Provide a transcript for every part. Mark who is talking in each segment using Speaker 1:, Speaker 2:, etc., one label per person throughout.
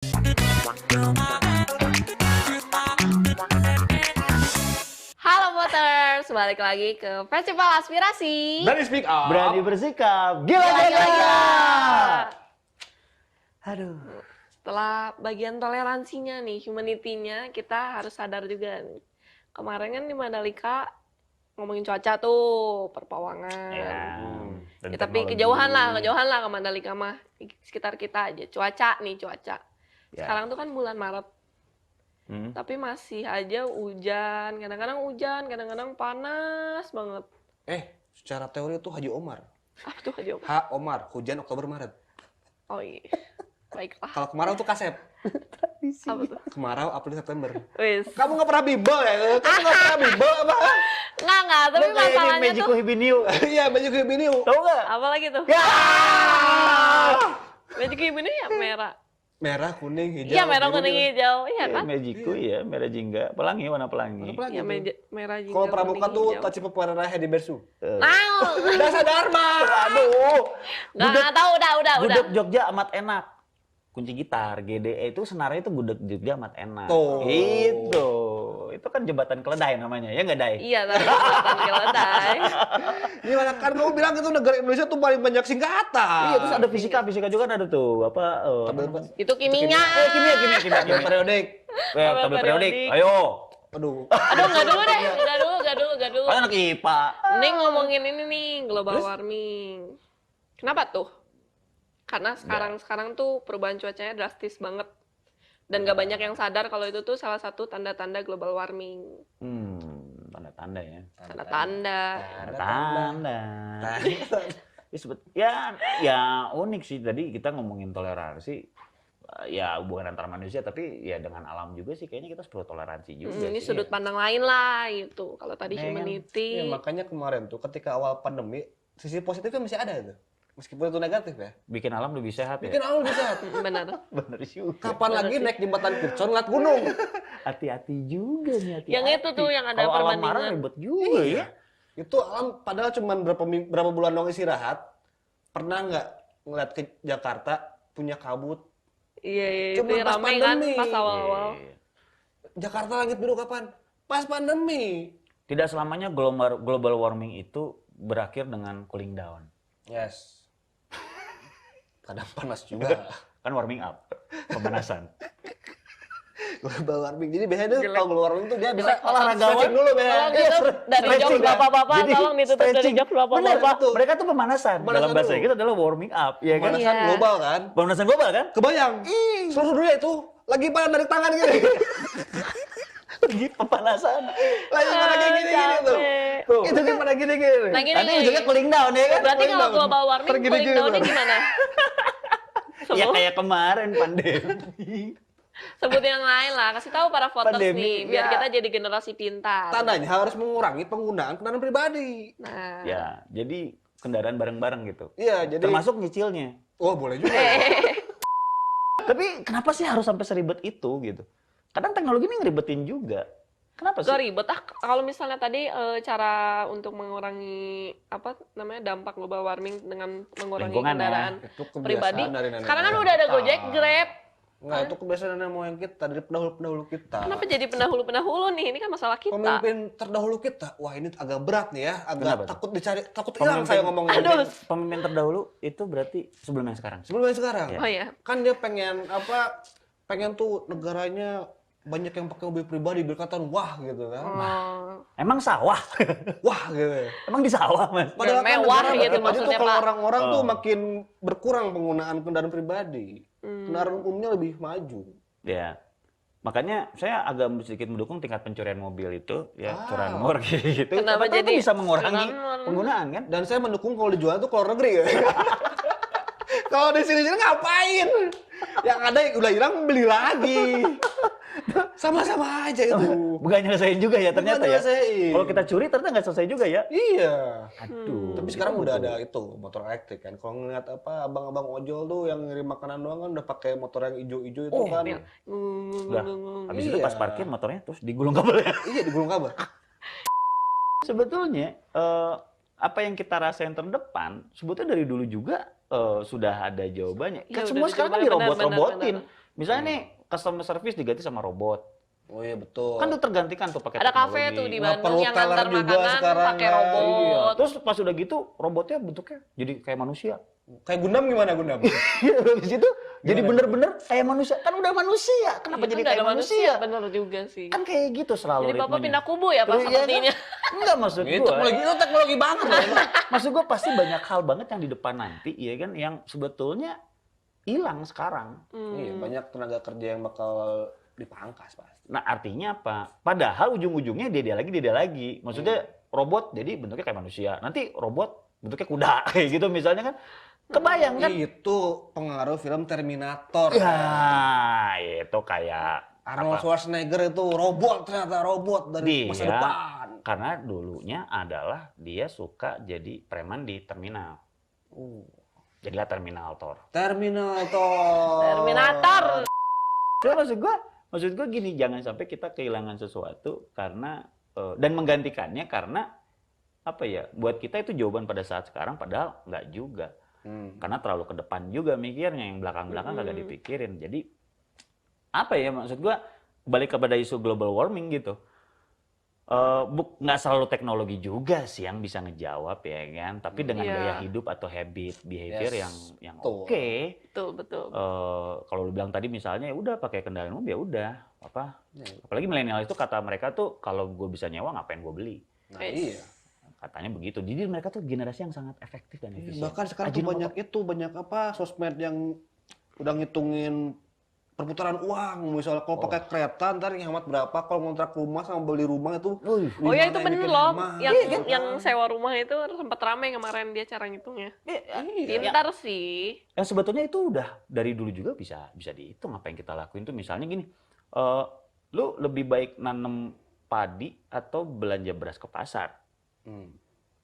Speaker 1: Halo Voters, balik lagi ke Festival Aspirasi.
Speaker 2: Berani speak up.
Speaker 3: Berani bersikap. Gila,
Speaker 1: Gila,
Speaker 3: gila,
Speaker 1: gila, gila.
Speaker 3: Aduh.
Speaker 1: Setelah bagian toleransinya nih, humanity-nya, kita harus sadar juga nih. Kemarin kan di Mandalika ngomongin cuaca tuh, perpawangan.
Speaker 3: Ya.
Speaker 1: Ya, tapi kejauhan lah ke Mandalika mah. Di sekitar kita aja, cuaca.
Speaker 3: Ya.
Speaker 1: Sekarang tuh kan bulan Maret. Tapi masih aja hujan, kadang-kadang panas banget.
Speaker 2: Secara teori itu Haji Omar.
Speaker 1: Apa tuh Haji Omar?
Speaker 2: H. Omar, hujan Oktober Maret.
Speaker 1: Oh iya, baiklah.
Speaker 2: Kalau kemarau tuh Kasep.
Speaker 1: Apa tuh?
Speaker 2: Kemarau April September.
Speaker 1: Wis.
Speaker 2: Kamu nggak pernah bimbel ya? Kamu nggak pernah bimbel apa?
Speaker 1: Nggak, tapi masalahnya
Speaker 3: Magic
Speaker 1: tuh...
Speaker 3: Hibiniu.
Speaker 2: Iya, baju kayak gini.
Speaker 3: Tahu nggak?
Speaker 1: Apa lagi tuh?
Speaker 3: Ya.
Speaker 1: Magic ini ya merah.
Speaker 2: Merah, kuning, hijau.
Speaker 1: Iya, merah,
Speaker 2: biru,
Speaker 1: kuning,
Speaker 2: gitu.
Speaker 1: hijau. Iya kan?
Speaker 3: Magicku ya, merah jingga, pelangi, warna pelangi.
Speaker 2: Apa lagi
Speaker 1: Iya,
Speaker 2: tuh?
Speaker 1: merah jingga.
Speaker 2: Kalau pramuka
Speaker 1: kuning,
Speaker 2: tuh
Speaker 1: hijau.
Speaker 2: taci pepuaran Hedi Bersu.
Speaker 1: Nah,
Speaker 2: Dasa Dharma.
Speaker 3: Aduh.
Speaker 1: nggak tahu, udah.
Speaker 3: Gudeg Jogja amat enak. Kunci gitar, GDE itu senarnya itu gudeg Jogja amat enak.
Speaker 2: Tuh.
Speaker 3: Itu kan jembatan keledai namanya, ya nggak, Dai?
Speaker 1: Iya, tadi jembatan keledai.
Speaker 2: Gimana kan kamu bilang itu negara Indonesia tuh paling banyak singkatan.
Speaker 3: Iya, terus ada fisika juga kan ada tuh. Apa?
Speaker 1: Itu kimia.
Speaker 3: Kimia periodik. Tabel periodik.
Speaker 1: periodik.
Speaker 3: Ayo.
Speaker 2: Aduh.
Speaker 1: Aduh, nggak dulu deh. Nggak dulu.
Speaker 3: Kan anak IPA.
Speaker 1: Mending ngomongin ini nih, global warming. Kenapa tuh? Karena sekarang tuh perubahan cuacanya drastis banget. Dan gak banyak yang sadar kalau itu tuh salah satu tanda-tanda global warming.
Speaker 3: Tanda-tanda ya.
Speaker 1: Tanda-tanda.
Speaker 3: Ya unik sih. Tadi kita ngomongin toleransi. Ya hubungan antar manusia, tapi ya dengan alam juga sih. Kayaknya kita perlu toleransi juga
Speaker 1: Ini
Speaker 3: sih.
Speaker 1: sudut pandang lain lah gitu. Kalau tadi
Speaker 3: Iya,
Speaker 1: humanity.
Speaker 2: Iya, makanya kemarin tuh ketika awal pandemi, sisi positifnya masih ada tuh. Meskipun itu negatif ya.
Speaker 3: Bikin alam lebih sehat
Speaker 2: Bikin
Speaker 3: ya.
Speaker 2: awal bisa.
Speaker 1: Benar.
Speaker 3: Bener juga.
Speaker 2: Kapan lagi naik jembatan Kircon ngeliat gunung?
Speaker 3: Hati-hati juga nih, hati-hati.
Speaker 1: Yang itu tuh yang ada
Speaker 3: Kalau alam marah
Speaker 1: perbandingan.
Speaker 3: ribet juga ya.
Speaker 2: Itu alam padahal cuma berapa bulan dong istirahat. Pernah nggak ngeliat ke Jakarta punya kabut?
Speaker 1: Iya,
Speaker 2: Cuma
Speaker 1: itu yang
Speaker 2: pas
Speaker 1: rame kan
Speaker 2: pandemi.
Speaker 1: pas awal-awal.
Speaker 3: Iya.
Speaker 2: Jakarta langit biru kapan? Pas pandemi.
Speaker 3: Tidak selamanya global warming itu berakhir dengan cooling down.
Speaker 2: Yes. Kadang panas juga.
Speaker 3: Kan warming up, pemanasan.
Speaker 2: Global warming. Jadi biasanya tuh
Speaker 1: Jelek.
Speaker 2: kalau global warming tuh dia bisa
Speaker 3: Olahragawan.
Speaker 2: stretching dulu
Speaker 1: Tolong
Speaker 2: biasanya.
Speaker 1: ditutup dari jok
Speaker 3: stretching,
Speaker 1: bapak-bapak,
Speaker 3: Jadi,
Speaker 1: tolong ditutup dari
Speaker 3: stretching.
Speaker 1: jok
Speaker 3: Bener,
Speaker 1: bapak-bapak.
Speaker 3: tuh. Mereka tuh pemanasan.
Speaker 2: Pemanasan
Speaker 3: Dalam bahasa
Speaker 2: dulu.
Speaker 3: kita adalah warming up, ya kan?
Speaker 2: Pemanasan
Speaker 1: Iya.
Speaker 2: global kan.
Speaker 3: Pemanasan global kan?
Speaker 2: Kebayang. Seluruh dunia itu lagi pada narik tangan gini.
Speaker 3: Lagi pemanasan.
Speaker 2: Lagi pada kayak gini-gini tuh.
Speaker 3: Tuh.
Speaker 2: Itu kan pada gini-gini.
Speaker 1: Nah, gini,
Speaker 3: Nanti ujungnya cooling down ya kan?
Speaker 1: Berarti
Speaker 2: cooling
Speaker 1: kalau
Speaker 2: down.
Speaker 1: global warming,
Speaker 2: Tergini-gini
Speaker 1: cooling down-nya
Speaker 2: tuh.
Speaker 1: gimana?
Speaker 3: Ya
Speaker 1: Sebut,
Speaker 3: kayak kemarin pandemi.
Speaker 1: sebut yang lain lah. Kasih tahu para voters
Speaker 3: Pandemi,
Speaker 1: nih, biar
Speaker 3: ya.
Speaker 1: kita jadi generasi pintar.
Speaker 2: Tandanya harus mengurangi penggunaan kendaraan pribadi.
Speaker 1: Nah,
Speaker 3: Ya, jadi kendaraan bareng-bareng gitu.
Speaker 2: Iya, jadi
Speaker 3: Termasuk nyicilnya.
Speaker 2: oh boleh juga.
Speaker 3: Tapi kenapa sih harus sampai seribet itu gitu? Kadang teknologi ini ngeribetin juga. Kenapa sih?
Speaker 1: gak ribet kalau misalnya tadi cara untuk mengurangi apa namanya dampak global warming dengan mengurangi
Speaker 3: Lingkungan ya.
Speaker 1: kendaraan
Speaker 2: Itu kebiasaan
Speaker 1: pribadi.
Speaker 2: dari nenek
Speaker 1: Sekarang kan
Speaker 2: moyang
Speaker 1: udah ada
Speaker 2: kita.
Speaker 1: Gojek, Grab.
Speaker 2: Enggak, itu kebiasaan nenek moyang kita dari pendahulu-pendahulu kita.
Speaker 1: Kenapa jadi pendahulu nih? Ini kan masalah kita.
Speaker 2: Pemimpin terdahulu kita, wah ini agak berat nih ya, agak
Speaker 3: Kenapa tuh?
Speaker 2: takut dicari, takut hilang
Speaker 3: Pemimpin-
Speaker 2: saya ngomongnya.
Speaker 1: Aduh.
Speaker 3: Pemimpin terdahulu itu berarti sebelum yang sekarang.
Speaker 2: Sebelum yang sekarang,
Speaker 1: Oh ya.
Speaker 2: kan dia pengen apa? Pengen tuh negaranya banyak yang pakai mobil pribadi biar kelihatan wah gitu kan.
Speaker 1: Oh.
Speaker 3: Emang sawah?
Speaker 2: Wah gitu.
Speaker 3: Emang di sawah, Mas?
Speaker 2: Padahal kan
Speaker 1: mewah
Speaker 2: negara
Speaker 1: gitu
Speaker 2: makin maju
Speaker 1: maksudnya,
Speaker 2: tuh kalau
Speaker 1: Pak.
Speaker 2: orang-orang tuh
Speaker 3: Oh.
Speaker 2: makin berkurang penggunaan kendaraan pribadi. Kendaraan umumnya lebih maju.
Speaker 3: Ya. Makanya saya agak sedikit mendukung tingkat pencurian mobil itu, ya,
Speaker 2: Ah.
Speaker 3: curanmor gitu.
Speaker 1: Kenapa
Speaker 3: Karena itu
Speaker 1: jadi
Speaker 3: bisa mengurangi
Speaker 1: curanmor?
Speaker 3: penggunaan kan?
Speaker 2: Dan saya mendukung kalau dijual tuh ke luar negeri ya. Kalau di sini ngapain? Yang ada udah hilang beli lagi. Sama-sama aja itu.
Speaker 3: Bukan nyelesain juga ya ternyata
Speaker 2: Bukan
Speaker 3: ya.
Speaker 2: nyelesain.
Speaker 3: Kalau kita curi ternyata nggak selesai juga ya.
Speaker 2: Iya.
Speaker 3: Aduh.
Speaker 2: Tapi sekarang udah ada itu motor elektrik kan. Kalau ngeliat apa abang-abang ojol tuh yang ngirim makanan doang kan udah pakai motor yang ijo-ijo itu kan.
Speaker 1: Iya.
Speaker 3: Udah. Habis itu
Speaker 2: Iya.
Speaker 3: pas parkir motornya terus digulung kabelnya.
Speaker 2: Iya digulung kabel.
Speaker 3: Sebetulnya apa yang kita rasain terdepan sebetulnya dari dulu juga sudah ada jawabannya.
Speaker 1: Iya,
Speaker 3: Kan
Speaker 1: udah
Speaker 3: semua
Speaker 1: ada
Speaker 3: sekarang kan
Speaker 1: jawabannya,
Speaker 3: dirobot-robotin.
Speaker 1: benar.
Speaker 3: Misalnya nih customer service diganti sama robot.
Speaker 2: Oh iya betul.
Speaker 3: Kan udah tergantikan tuh pakai
Speaker 1: Ada
Speaker 3: teknologi.
Speaker 1: kafe tuh di
Speaker 2: Nggak
Speaker 1: Bandung
Speaker 2: perlu
Speaker 1: yang
Speaker 2: teller
Speaker 1: antar
Speaker 2: juga
Speaker 1: makanan
Speaker 2: sekarang,
Speaker 1: pakai
Speaker 2: ya.
Speaker 1: robot.
Speaker 3: Iya. Terus pas udah gitu robotnya bentuknya jadi kayak manusia.
Speaker 2: Kayak Gundam gimana Gundam?
Speaker 3: Iya, habis itu jadi bener-bener kayak manusia. Kan udah manusia, kenapa
Speaker 1: Iya,
Speaker 3: jadi
Speaker 1: kan nggak
Speaker 3: kayak
Speaker 1: ada
Speaker 3: manusia?
Speaker 1: Bener juga sih.
Speaker 3: Kan kayak gitu selalu
Speaker 1: Jadi Bapak
Speaker 3: ritmenya.
Speaker 1: pindah kubu ya Pak
Speaker 3: Terus, iya kan?
Speaker 1: sepertinya.
Speaker 3: Enggak maksud
Speaker 2: Itu
Speaker 3: gua.
Speaker 2: teknologi banget loh.
Speaker 3: Maksud gua pasti banyak hal banget yang di depan nanti, ya kan, yang sebetulnya hilang sekarang.
Speaker 2: Iya, banyak tenaga kerja yang bakal dipangkas pasti.
Speaker 3: Nah, artinya apa? Padahal ujung-ujungnya dia lagi. Maksudnya robot jadi bentuknya kayak manusia. Nanti robot bentuknya kuda kayak gitu misalnya kan. Kebayang kan?
Speaker 2: Itu pengaruh film Terminator.
Speaker 3: Ya, itu kayak
Speaker 2: Arnold
Speaker 3: apa?
Speaker 2: Schwarzenegger itu robot, ternyata robot dari masa
Speaker 3: Dia
Speaker 2: depan.
Speaker 3: karena dulunya adalah dia suka jadi preman di terminal. Jadilah Terminator.
Speaker 1: Terminator.
Speaker 3: Jadi maksud gua gini, jangan sampai kita kehilangan sesuatu karena dan menggantikannya karena apa ya? Buat kita itu jawaban pada saat sekarang, padahal nggak juga. Karena terlalu ke depan juga mikirnya, yang belakang-belakang kagak dipikirin. Jadi apa ya, maksud gua balik kepada isu global warming gitu. Nggak selalu teknologi juga sih yang bisa ngejawab ya kan, tapi dengan
Speaker 1: Iya.
Speaker 3: gaya hidup atau habit behavior
Speaker 2: Yes.
Speaker 3: yang
Speaker 2: Betul.
Speaker 3: oke.
Speaker 1: Betul.
Speaker 3: Kalau lu bilang tadi misalnya ya udah pakai kendaraan umum ya udah apa, apalagi milenial itu kata mereka tuh kalau gue bisa nyewa ngapain gue beli,
Speaker 2: Nah, iya.
Speaker 3: katanya begitu. Jadi mereka tuh generasi yang sangat efektif dan efisien.
Speaker 2: Bahkan sekarang tuh banyak apa sosmed yang udah ngitungin perputaran uang. Misalnya kalau pakai kereta ntar yang hemat berapa, kalau ngontrak rumah sama beli rumah itu.
Speaker 1: Oh ya itu
Speaker 2: gimana
Speaker 1: bener
Speaker 2: bikin
Speaker 1: loh,
Speaker 2: hemat,
Speaker 1: yang
Speaker 2: gitu kan.
Speaker 1: yang sewa rumah itu sempat ramai kemarin dia cara ngitungnya.
Speaker 2: Iya.
Speaker 1: Pintar sih.
Speaker 3: Yang sebetulnya itu udah dari dulu juga bisa dihitung. Apa yang kita lakuin tuh misalnya gini, lu lebih baik nanam padi atau belanja beras ke pasar.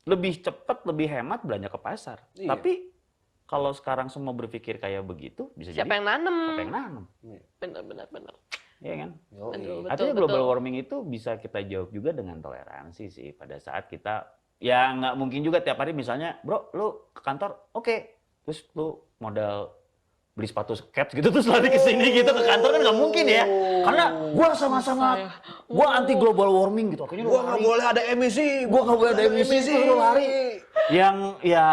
Speaker 3: Lebih cepat, lebih hemat belanja ke pasar.
Speaker 2: Iya.
Speaker 3: Tapi kalau sekarang semua berpikir kayak begitu, bisa
Speaker 1: Siapa
Speaker 3: jadi
Speaker 1: yang nanem?
Speaker 3: siapa yang nanam,
Speaker 1: Bener.
Speaker 3: ya kan?
Speaker 1: Betul.
Speaker 3: Artinya global warming itu bisa kita jawab juga dengan toleransi sih. Pada saat kita, ya nggak mungkin juga tiap hari misalnya, bro, lu ke kantor, oke. Terus lu modal beli sepatu skate gitu, terus lari ke sini gitu ke kantor kan nggak mungkin ya. Karena gua sama-sama, gua anti global warming gitu. Akhirnya lu
Speaker 2: Gua nggak
Speaker 3: lari.
Speaker 2: boleh ada emisi.
Speaker 3: Gua nggak boleh ada emisi, terus lu lari. Yang ya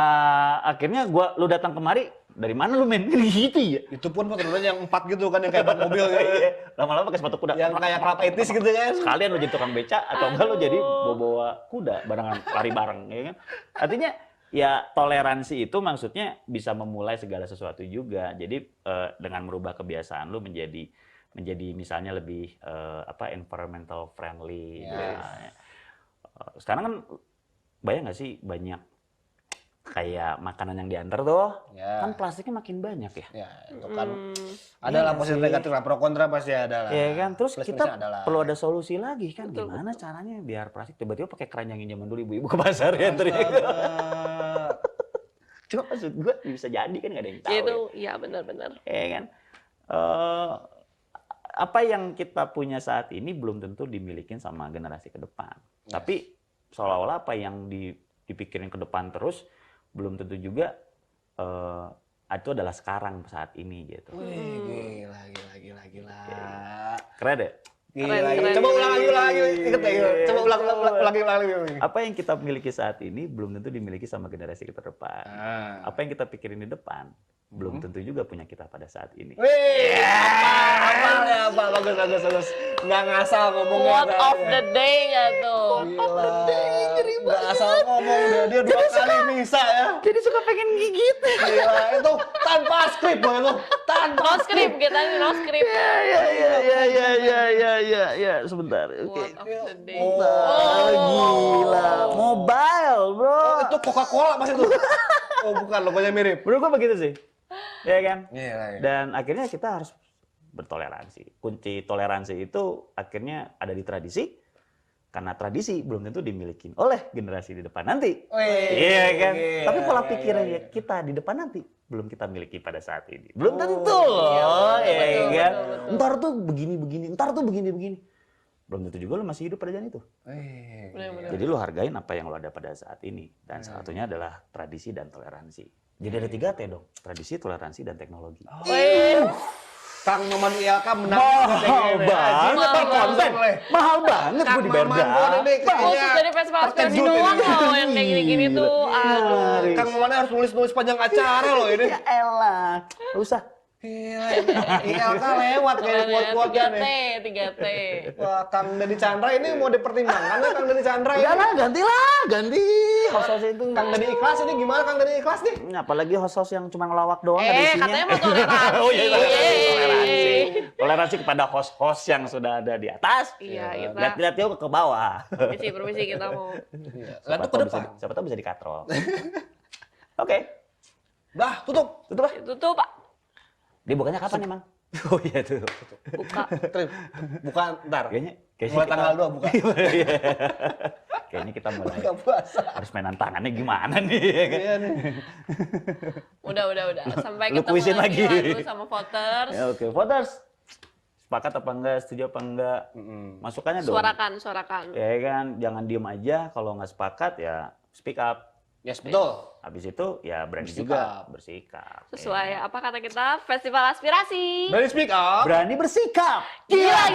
Speaker 3: akhirnya lu datang kemari, dari mana lu men? Gitu ya.
Speaker 2: Itu pun sepatu rodanya yang 4 gitu kan, yang kayak bak mobil gitu.
Speaker 3: Lama-lama pakai sepatu kuda.
Speaker 2: Yang kayak kerapaitis gitu kan.
Speaker 3: Sekalian lu jadi tukang beca atau enggak lu jadi bawa kuda barengan lari bareng, ya kan? Artinya ya toleransi itu maksudnya bisa memulai segala sesuatu juga. Jadi dengan merubah kebiasaan lu menjadi misalnya lebih environmental friendly. Gitu. Sekarang kan bayang nggak sih banyak kayak makanan yang diantar tuh, kan plastiknya makin banyak ya.
Speaker 2: Ya, itu kan adalah positif negatif lah, pro kontra pasti ada lah.
Speaker 3: Iya kan, terus
Speaker 2: Plus
Speaker 3: kita
Speaker 2: minusnya ada lah.
Speaker 3: perlu ada solusi lagi kan, gimana caranya biar plastik tiba-tiba pakai keranjang yang zaman dulu ibu-ibu ke pasar ya. Cuma maksud gue bisa jadi kan nggak ada yang tahu.
Speaker 1: Ya itu,
Speaker 3: Ya.
Speaker 1: ya benar-benar.
Speaker 3: Iya kan, apa yang kita punya saat ini belum tentu dimilikin sama generasi ke depan. Tapi seolah-olah apa yang dipikirin ke depan terus belum tentu juga itu adalah sekarang saat ini gitu.
Speaker 2: Wih, gila.
Speaker 3: Keren deh.
Speaker 1: Keren.
Speaker 2: Coba ulang lagi. Ingat ya. Coba ulang lagi.
Speaker 3: Apa yang kita miliki saat ini belum tentu dimiliki sama generasi ke depan. Apa yang kita pikirin di depan belum tentu juga punya kita pada saat ini.
Speaker 2: Wih, apa? Bagus. Nggak ngasal ngomongnya.
Speaker 1: Quote of the day nggak tuh?
Speaker 2: Gila. Nggak asal ngomong dia 2 kali bisa ya.
Speaker 3: Jadi suka pengen gigit.
Speaker 2: Gila, itu tanpa skrip loh itu. Tanpa
Speaker 1: No script, kita ini no script.
Speaker 3: Ya, sebentar. Oke.
Speaker 1: Quote of the day.
Speaker 3: Gila, mobile, bro.
Speaker 2: Oh, itu Coca-Cola pas itu. Oh, bukan, logonya mirip.
Speaker 3: Menurut gua begitu sih. Ya kan?
Speaker 2: Iya.
Speaker 3: Dan akhirnya kita harus bertoleransi. Kunci toleransi itu akhirnya ada di tradisi. Karena tradisi belum tentu dimiliki oleh generasi di depan nanti. Iya kan? Tapi pola pikirnya kita di depan nanti belum kita miliki pada saat ini. Belum tentu loh, ya kan? Ntar tuh begini, ntar tuh begini. Belum tentu juga lo masih hidup pada zaman itu.
Speaker 1: Benar-benar.
Speaker 3: Jadi lo hargain apa yang lo ada pada saat ini. Dan salah satunya adalah tradisi dan toleransi. Jadi ada 3T dong, tradisi, toleransi, dan teknologi.
Speaker 2: Kang Maman ILK menang.
Speaker 3: Mahal banget
Speaker 1: Mahal
Speaker 3: konten.
Speaker 2: banget.
Speaker 3: Mahal banget
Speaker 2: Kang
Speaker 3: gue dibayar
Speaker 2: Maman gua nih
Speaker 1: Khusus
Speaker 2: kayaknya
Speaker 1: dari festival aspirasi
Speaker 2: terkejut
Speaker 1: doang
Speaker 2: ini.
Speaker 1: loh yang kayak gini-gini tuh. Aduh.
Speaker 2: Kang Maman harus nulis panjang acara loh ini.
Speaker 3: Ya elah, nggak usah.
Speaker 2: Gila, ILK lewat kayak kuat-kuatnya nih.
Speaker 1: 3T.
Speaker 2: Wah, Kang Deddy Chandra ini mau dipertimbangkan ya Kang Deddy Chandra
Speaker 3: Udah
Speaker 2: ini.
Speaker 3: lah, ganti host-host itu.
Speaker 2: Kang Deddy Ikhlas ini gimana Kang Deddy Ikhlas nih?
Speaker 3: Apalagi host-host yang cuma ngelawak doang ada isinya.
Speaker 1: Katanya mau toleransi.
Speaker 3: Oh iya, toleransi. Toleransi kepada host-host yang sudah ada di atas.
Speaker 1: Iya, kita.
Speaker 3: Lihat-lihat yuk ke bawah.
Speaker 1: Permisi kita mau.
Speaker 2: Lah tuh ke depan.
Speaker 3: Siapa tahu bisa dikatrol. Oke,
Speaker 2: Dah, tutup.
Speaker 3: tutup lah.
Speaker 1: Itu tuh Pak.
Speaker 3: Dibukanya kapan emang? Oh iya tuh.
Speaker 1: Buka.
Speaker 2: Trim. Bukan ntar.
Speaker 3: Kayaknya
Speaker 2: Mulai
Speaker 3: kita-
Speaker 2: tanggal 2 buka.
Speaker 3: Kayaknya kita mulai
Speaker 2: Buka puasa.
Speaker 3: harus mainan tangannya gimana nih?
Speaker 2: Iya nih.
Speaker 1: Udah. Sampai
Speaker 3: Lu
Speaker 1: ketemu
Speaker 3: kuisin
Speaker 1: lagi
Speaker 3: lagi.
Speaker 1: lagu sama voters.
Speaker 3: Ya, oke, voters. Sepakat apa enggak? Setuju apa enggak? Masukannya dong.
Speaker 1: Suarakan.
Speaker 3: Ya kan, jangan diem aja. Kalau nggak sepakat ya speak up.
Speaker 2: Yes, betul.
Speaker 3: Habis itu ya berani
Speaker 2: Bersikap.
Speaker 3: juga bersikap.
Speaker 1: Sesuai
Speaker 3: Ya.
Speaker 1: apa kata kita? Festival aspirasi.
Speaker 2: Dari speak up.
Speaker 3: Berani bersikap.
Speaker 1: Gila.